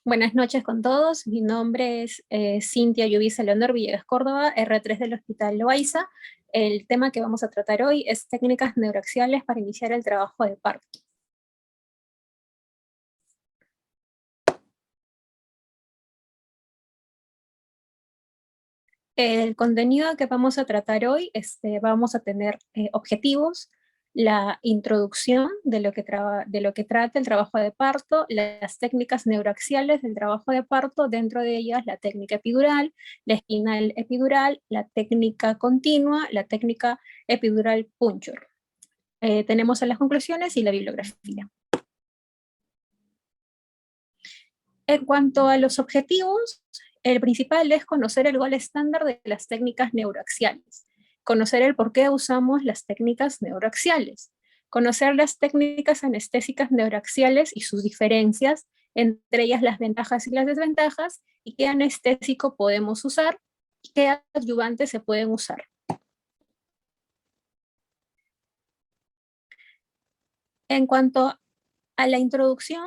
Buenas noches con todos. Mi nombre es Cintia Yubisa Leonor Villegas Córdoba, R3 del Hospital Loaiza. El tema que vamos a tratar hoy es técnicas neuroaxiales para iniciar el trabajo de parto. El contenido que vamos a tratar hoy, vamos a tener objetivos, la introducción de lo que trata el trabajo de parto, las técnicas neuroaxiales del trabajo de parto, dentro de ellas la técnica epidural, la espinal epidural, la técnica continua, la técnica epidural puncture. Tenemos las conclusiones y la bibliografía. En cuanto a los objetivos, el principal es conocer el gol estándar de las técnicas neuroaxiales, conocer el por qué usamos las técnicas neuroaxiales, conocer las técnicas anestésicas neuroaxiales y sus diferencias, entre ellas las ventajas y las desventajas, y qué anestésico podemos usar y qué adyuvantes se pueden usar. En cuanto a la introducción,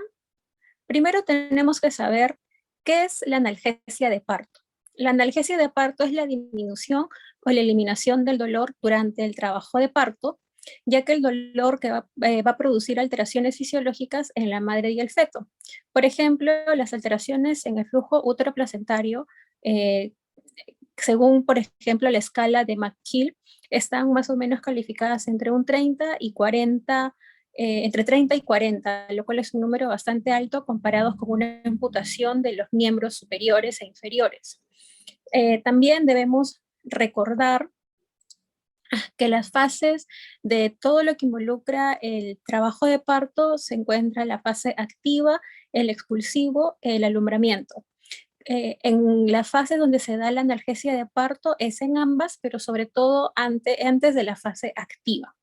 primero tenemos que saber qué es la analgesia de parto. La analgesia de parto es la disminución o la eliminación del dolor durante el trabajo de parto, ya que el dolor que va a producir alteraciones fisiológicas en la madre y el feto. Por ejemplo, las alteraciones en el flujo útero-placentario, según, por ejemplo, la escala de McKill, están más o menos calificadas entre un 30 y 40, entre 30 y 40, lo cual es un número bastante alto comparados con una amputación de los miembros superiores e inferiores. También debemos recordar que las fases de todo lo que involucra el trabajo de parto se encuentra la fase activa, el expulsivo, el alumbramiento. En la fase donde se da la analgesia de parto es en ambas, pero sobre todo antes de la fase activa.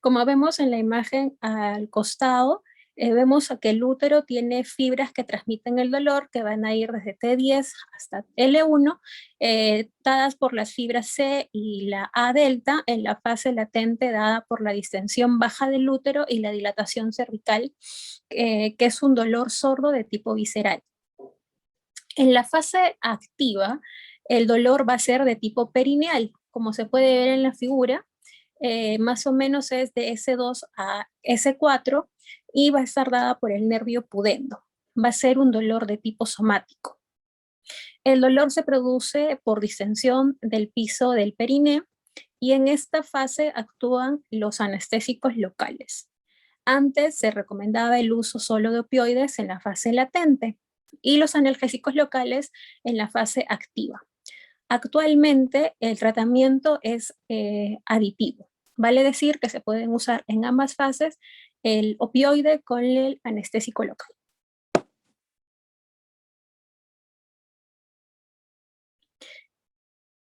Como vemos en la imagen al costado, vemos que el útero tiene fibras que transmiten el dolor, que van a ir desde T10 hasta L1, dadas por las fibras C y la A delta en la fase latente dada por la distensión baja del útero y la dilatación cervical, que es un dolor sordo de tipo visceral. En la fase activa, el dolor va a ser de tipo perineal, como se puede ver en la figura, más o menos es de S2 a S4 y va a estar dada por el nervio pudendo. Va a ser un dolor de tipo somático. El dolor se produce por distensión del piso del perineo y en esta fase actúan los anestésicos locales. Antes se recomendaba el uso solo de opioides en la fase latente y los analgésicos locales en la fase activa. Actualmente el tratamiento es aditivo. Vale decir que se pueden usar en ambas fases el opioide con el anestésico local.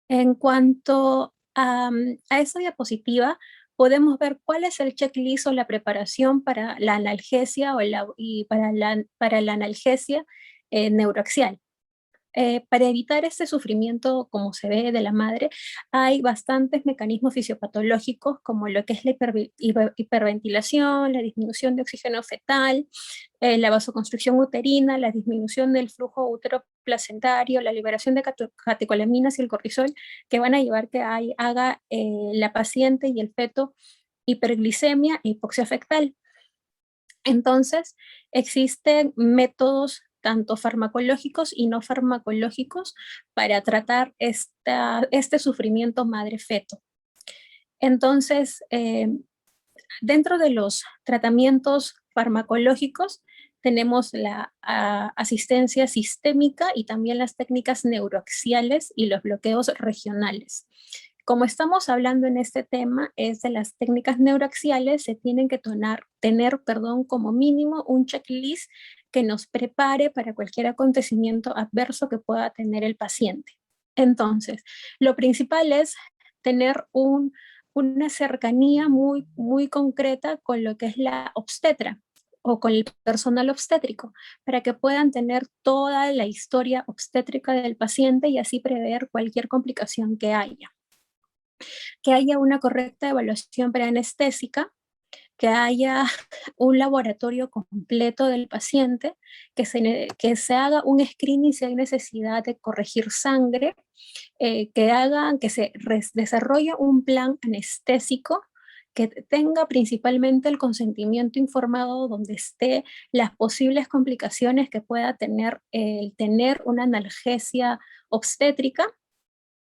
En cuanto a esa diapositiva, podemos ver cuál es el checklist o la preparación para la analgesia para la analgesia neuroaxial. Para evitar este sufrimiento, como se ve de la madre, hay bastantes mecanismos fisiopatológicos, como lo que es la hiperventilación, la disminución de oxígeno fetal, la vasoconstricción uterina, la disminución del flujo útero-placentario, la liberación de catecolaminas y el cortisol, que van a llevar que haga la paciente y el feto hiperglicemia e hipoxia fetal. Entonces, existen métodos tanto farmacológicos y no farmacológicos para tratar este sufrimiento madre-feto. Entonces, dentro de los tratamientos farmacológicos tenemos la asistencia sistémica y también las técnicas neuroaxiales y los bloqueos regionales. Como estamos hablando en este tema, es de las técnicas neuroaxiales, se tienen que tener como mínimo un checklist que nos prepare para cualquier acontecimiento adverso que pueda tener el paciente. Entonces, lo principal es tener una cercanía muy, muy concreta con lo que es la obstetra o con el personal obstétrico, para que puedan tener toda la historia obstétrica del paciente y así prever cualquier complicación que haya una correcta evaluación preanestésica, que haya un laboratorio completo del paciente, que se haga un screening si hay necesidad de corregir sangre, que se desarrolle un plan anestésico que tenga principalmente el consentimiento informado donde esté las posibles complicaciones que pueda tener el tener una analgesia obstétrica,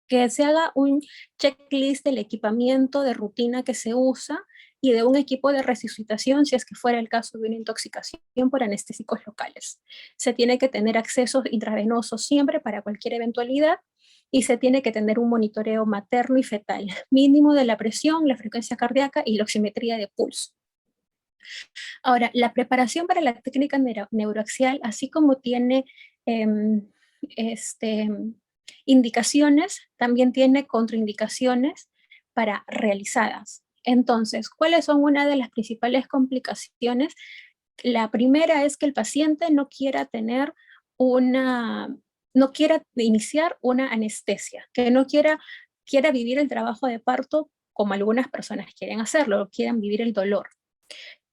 que se haga un checklist del equipamiento de rutina que se usa y de un equipo de resucitación si es que fuera el caso de una intoxicación por anestésicos locales. Se tiene que tener accesos intravenosos siempre para cualquier eventualidad y se tiene que tener un monitoreo materno y fetal, mínimo de la presión, la frecuencia cardíaca y la oximetría de pulso. Ahora, la preparación para la técnica neuroaxial, así como tiene eh, este, indicaciones, también tiene contraindicaciones para realizadas. Entonces, ¿cuáles son una de las principales complicaciones? La primera es que el paciente no quiera no quiera iniciar una anestesia, que no quiera vivir el trabajo de parto como algunas personas quieren hacerlo, quieran vivir el dolor,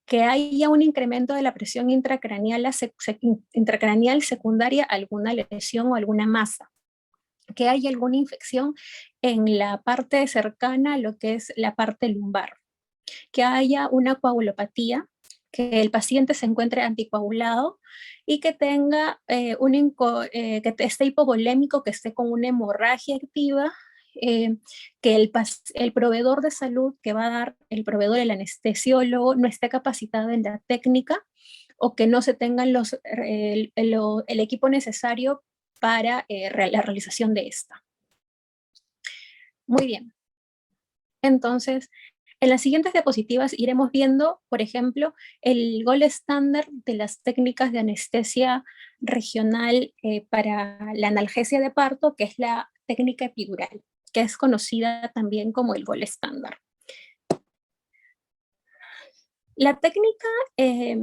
que haya un incremento de la presión intracraneal secundaria a alguna lesión o alguna masa, que haya alguna infección en la parte cercana a lo que es la parte lumbar, que haya una coagulopatía, que el paciente se encuentre anticoagulado y que tenga que esté hipovolémico, que esté con una hemorragia activa, que el proveedor de salud que va a dar, el proveedor, el anestesiólogo, no esté capacitado en la técnica o que no se tengan el equipo necesario para la realización de esta. Muy bien. Entonces, en las siguientes diapositivas iremos viendo, por ejemplo, el gold estándar de las técnicas de anestesia regional para la analgesia de parto, que es la técnica epidural, que es conocida también como el gold estándar. La técnica, eh,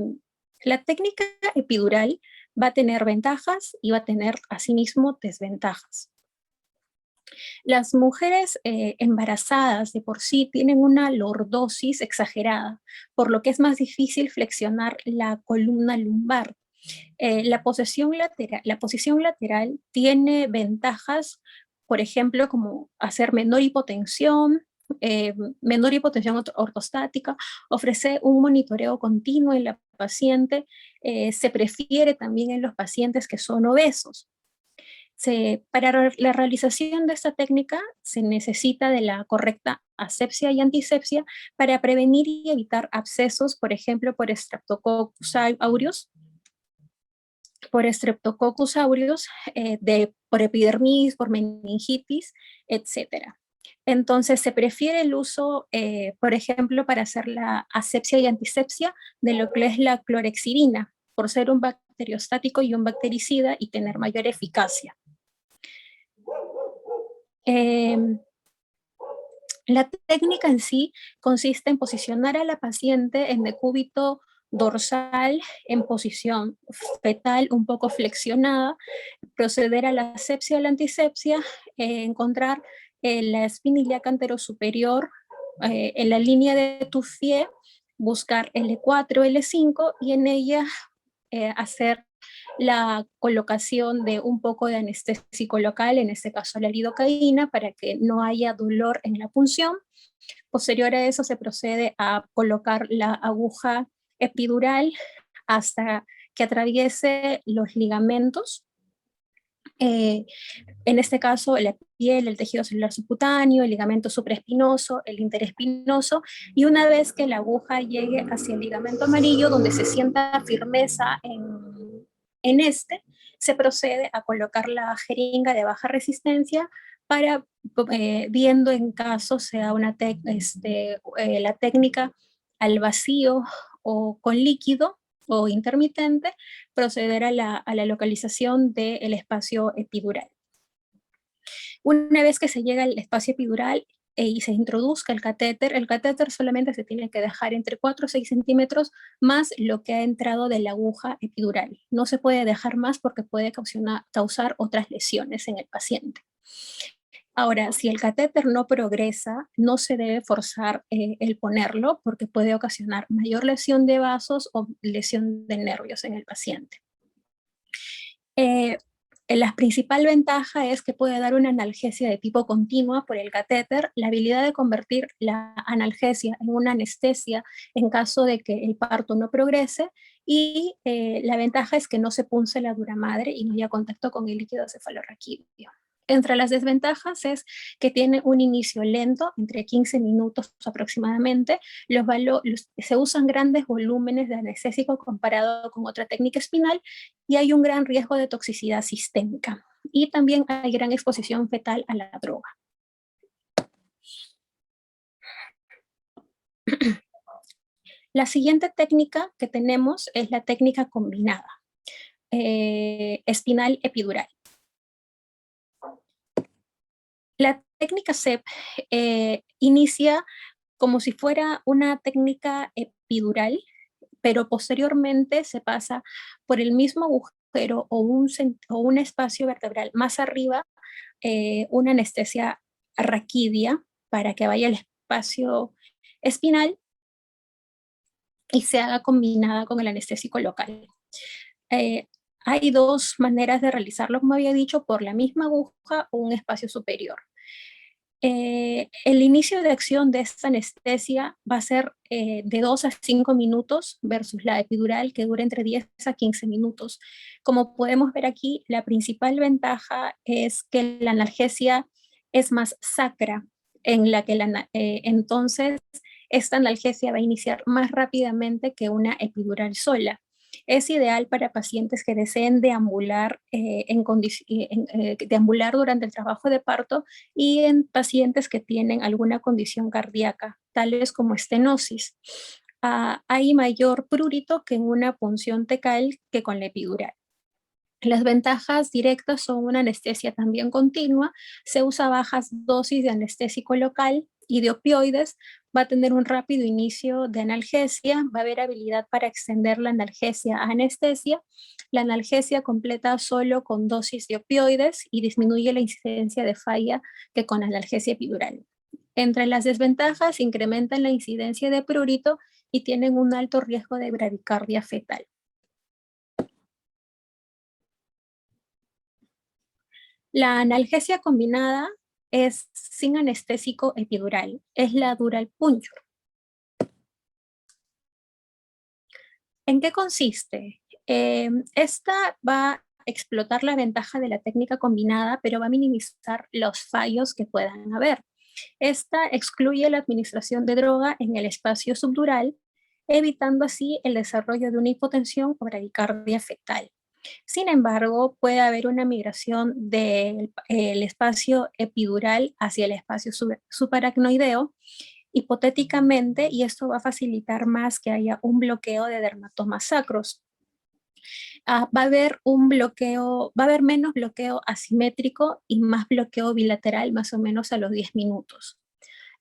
la técnica epidural va a tener ventajas y va a tener asimismo desventajas. Las mujeres embarazadas de por sí tienen una lordosis exagerada, por lo que es más difícil flexionar la columna lumbar. La posición lateral tiene ventajas, por ejemplo, como hacer menor hipotensión ortostática, ofrece un monitoreo continuo en la paciente, se prefiere también en los pacientes que son obesos. Para la realización de esta técnica se necesita de la correcta asepsia y antisepsia para prevenir y evitar abscesos, por ejemplo, por Streptococcus aureus, por epidermis, por meningitis, etc. Entonces se prefiere el uso, por ejemplo, para hacer la asepsia y antisepsia de lo que es la clorexidina, por ser un bacteriostático y un bactericida y tener mayor eficacia. La técnica en sí consiste en posicionar a la paciente en decúbito dorsal en posición fetal un poco flexionada, proceder a la asepsia o la antisepsia, encontrar la espina ilíaca anterosuperior en la línea de Touffier, buscar L4, L5 y en ella hacer la colocación de un poco de anestésico local, en este caso la lidocaína, para que no haya dolor en la punción. Posterior a eso se procede a colocar la aguja epidural hasta que atraviese los ligamentos, en este caso la piel, el tejido celular subcutáneo, el ligamento supraespinoso, el interespinoso, y una vez que la aguja llegue hacia el ligamento amarillo, donde se sienta firmeza en este, se procede a colocar la jeringa de baja resistencia para, viendo en caso sea la técnica al vacío o con líquido o intermitente, proceder a la localización del espacio epidural. Una vez que se llega al espacio epidural y se introduzca el catéter solamente se tiene que dejar entre 4 o 6 centímetros más lo que ha entrado de la aguja epidural. No se puede dejar más porque puede causar otras lesiones en el paciente. Ahora, si el catéter no progresa, no se debe forzar el ponerlo porque puede ocasionar mayor lesión de vasos o lesión de nervios en el paciente. Eh, la principal ventaja es que puede dar una analgesia de tipo continua por el catéter, la habilidad de convertir la analgesia en una anestesia en caso de que el parto no progrese, y la ventaja es que no se punce la dura madre y no haya contacto con el líquido cefalorraquídeo. Entre las desventajas es que tiene un inicio lento, entre 15 minutos aproximadamente. Se usan grandes volúmenes de anestésico comparado con otra técnica espinal, y hay un gran riesgo de toxicidad sistémica. Y también hay gran exposición fetal a la droga. La siguiente técnica que tenemos es la técnica combinada, espinal epidural. La técnica CEP inicia como si fuera una técnica epidural, pero posteriormente se pasa por el mismo agujero o un espacio vertebral más arriba, una anestesia raquídea para que vaya al espacio espinal y se haga combinada con el anestésico local. Eh, hay dos maneras de realizarlo, como había dicho, por la misma aguja o un espacio superior. El inicio de acción de esta anestesia va a ser de 2 a 5 minutos versus la epidural, que dura entre 10 a 15 minutos. Como podemos ver aquí, la principal ventaja es que la analgesia es más sacra, en la que entonces esta analgesia va a iniciar más rápidamente que una epidural sola. Es ideal para pacientes que deseen deambular, deambular durante el trabajo de parto, y en pacientes que tienen alguna condición cardíaca, tales como estenosis. Hay mayor prurito que en una punción tecal que con la epidural. Las ventajas directas son una anestesia también continua, se usa bajas dosis de anestésico local y de opioides, va a tener un rápido inicio de analgesia, va a haber habilidad para extender la analgesia a anestesia. La analgesia completa solo con dosis de opioides y disminuye la incidencia de falla que con analgesia epidural. Entre las desventajas, incrementan la incidencia de prurito y tienen un alto riesgo de bradicardia fetal. La analgesia combinada es sin anestésico epidural, es la dural puncture. ¿En qué consiste? Esta va a explotar la ventaja de la técnica combinada, pero va a minimizar los fallos que puedan haber. Esta excluye la administración de droga en el espacio subdural, evitando así el desarrollo de una hipotensión o bradicardia fetal. Sin embargo, puede haber una migración del espacio epidural hacia el espacio subaracnoideo, hipotéticamente, y esto va a facilitar más que haya un bloqueo de dermatomas sacros. Va a haber un bloqueo, va a haber menos bloqueo asimétrico y más bloqueo bilateral más o menos a los 10 minutos.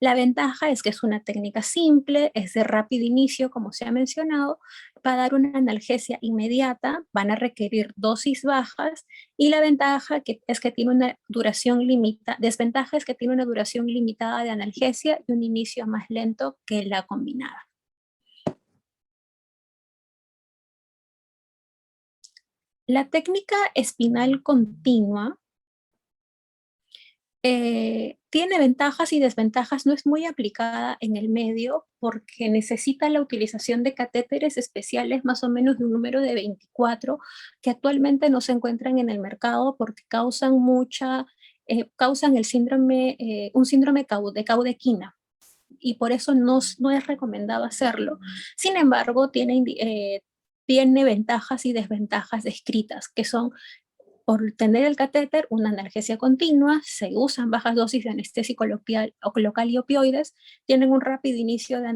La ventaja es que es una técnica simple, es de rápido inicio, como se ha mencionado, va a dar una analgesia inmediata, van a requerir dosis bajas, y la ventaja es que tiene una duración limitada, desventaja es que tiene una duración limitada de analgesia y un inicio más lento que la combinada. La técnica espinal continua tiene ventajas y desventajas, no es muy aplicada en el medio porque necesita la utilización de catéteres especiales, más o menos de un número de 24, que actualmente no se encuentran en el mercado porque causan el síndrome, un síndrome de caudequina, y por eso no es recomendado hacerlo. Sin embargo, tiene ventajas y desventajas descritas, que son: por tener el catéter, una analgesia continua, se usan bajas dosis de anestésico local y opioides, tienen un rápido inicio de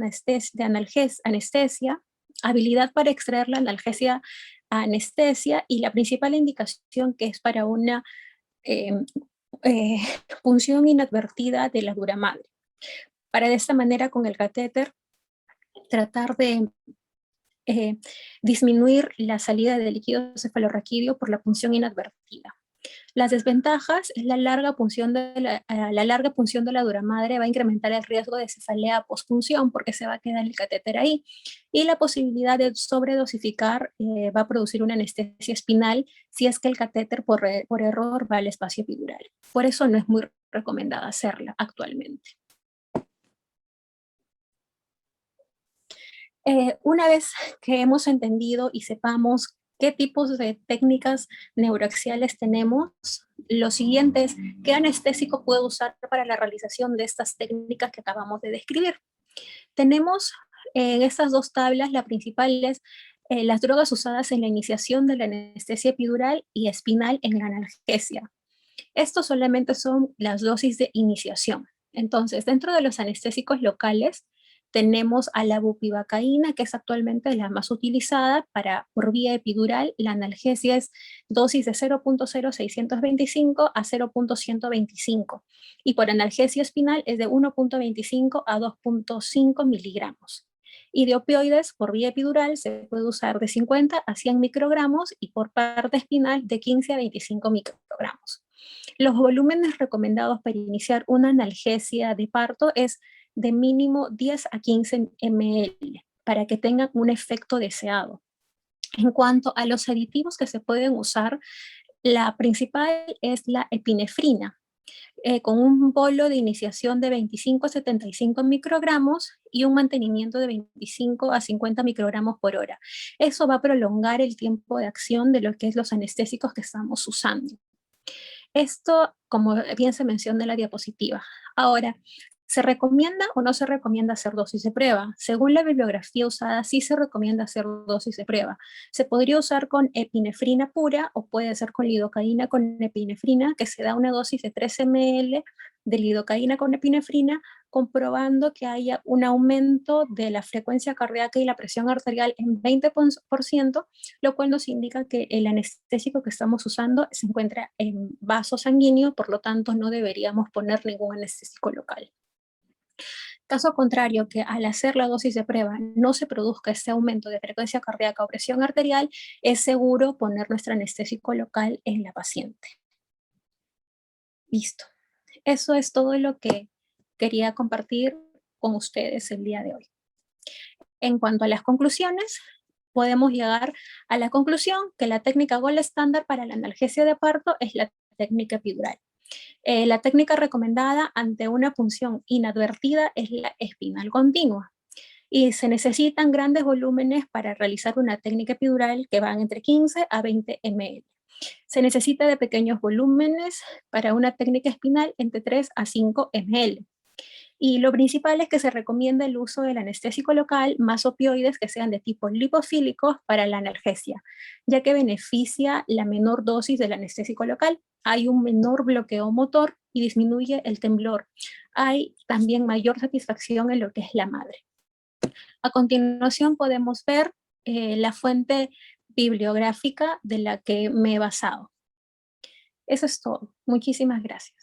anestesia, habilidad para extraer la analgesia a anestesia, y la principal indicación que es para una eh, eh, punción inadvertida de la dura madre. Para de esta manera, con el catéter, tratar de disminuir la salida de líquido cefalorraquídeo por la punción inadvertida. Las desventajas es la larga punción la larga punción de la dura madre va a incrementar el riesgo de cefalea postpunción porque se va a quedar el catéter ahí. Y la posibilidad de sobredosificar va a producir una anestesia espinal si es que el catéter por error va al espacio epidural. Por eso no es muy recomendada hacerla actualmente. Una vez que hemos entendido y sepamos qué tipos de técnicas neuroaxiales tenemos, lo siguiente es qué anestésico puedo usar para la realización de estas técnicas que acabamos de describir. Tenemos en estas dos tablas, la principal es las drogas usadas en la iniciación de la anestesia epidural y espinal en la analgesia. Estos solamente son las dosis de iniciación. Entonces, dentro de los anestésicos locales, tenemos a la bupivacaína, que es actualmente la más utilizada por vía epidural. La analgesia es dosis de 0.0625 a 0.125. Y por analgesia espinal es de 1.25 a 2.5 miligramos. Y de opioides por vía epidural se puede usar de 50 a 100 microgramos y por parte espinal de 15 a 25 microgramos. Los volúmenes recomendados para iniciar una analgesia de parto es de mínimo 10 a 15 ml para que tengan un efecto deseado. En cuanto a los aditivos que se pueden usar, la principal es la epinefrina, con un bolo de iniciación de 25 a 75 microgramos y un mantenimiento de 25 a 50 microgramos por hora. Eso va a prolongar el tiempo de acción de lo que es los anestésicos que estamos usando. Esto, como bien se menciona en la diapositiva. Ahora, ¿se recomienda o no se recomienda hacer dosis de prueba? Según la bibliografía usada, sí se recomienda hacer dosis de prueba. Se podría usar con epinefrina pura o puede ser con lidocaína con epinefrina, que se da una dosis de 3 ml de lidocaína con epinefrina, comprobando que haya un aumento de la frecuencia cardíaca y la presión arterial en 20%, lo cual nos indica que el anestésico que estamos usando se encuentra en vaso sanguíneo, por lo tanto no deberíamos poner ningún anestésico local. Caso contrario, que al hacer la dosis de prueba no se produzca este aumento de frecuencia cardíaca o presión arterial, es seguro poner nuestro anestésico local en la paciente. Listo. Eso es todo lo que quería compartir con ustedes el día de hoy. En cuanto a las conclusiones, podemos llegar a la conclusión que la técnica gold estándar para la analgesia de parto es la técnica epidural. La técnica recomendada ante una punción inadvertida es la espinal continua y se necesitan grandes volúmenes para realizar una técnica epidural que van entre 15 a 20 ml. Se necesita de pequeños volúmenes para una técnica espinal entre 3 a 5 ml. Y lo principal es que se recomienda el uso del anestésico local más opioides que sean de tipo lipofílicos para la analgesia, ya que beneficia la menor dosis del anestésico local. Hay un menor bloqueo motor y disminuye el temblor. Hay también mayor satisfacción en lo que es la madre. A continuación podemos ver la fuente bibliográfica de la que me he basado. Eso es todo. Muchísimas gracias.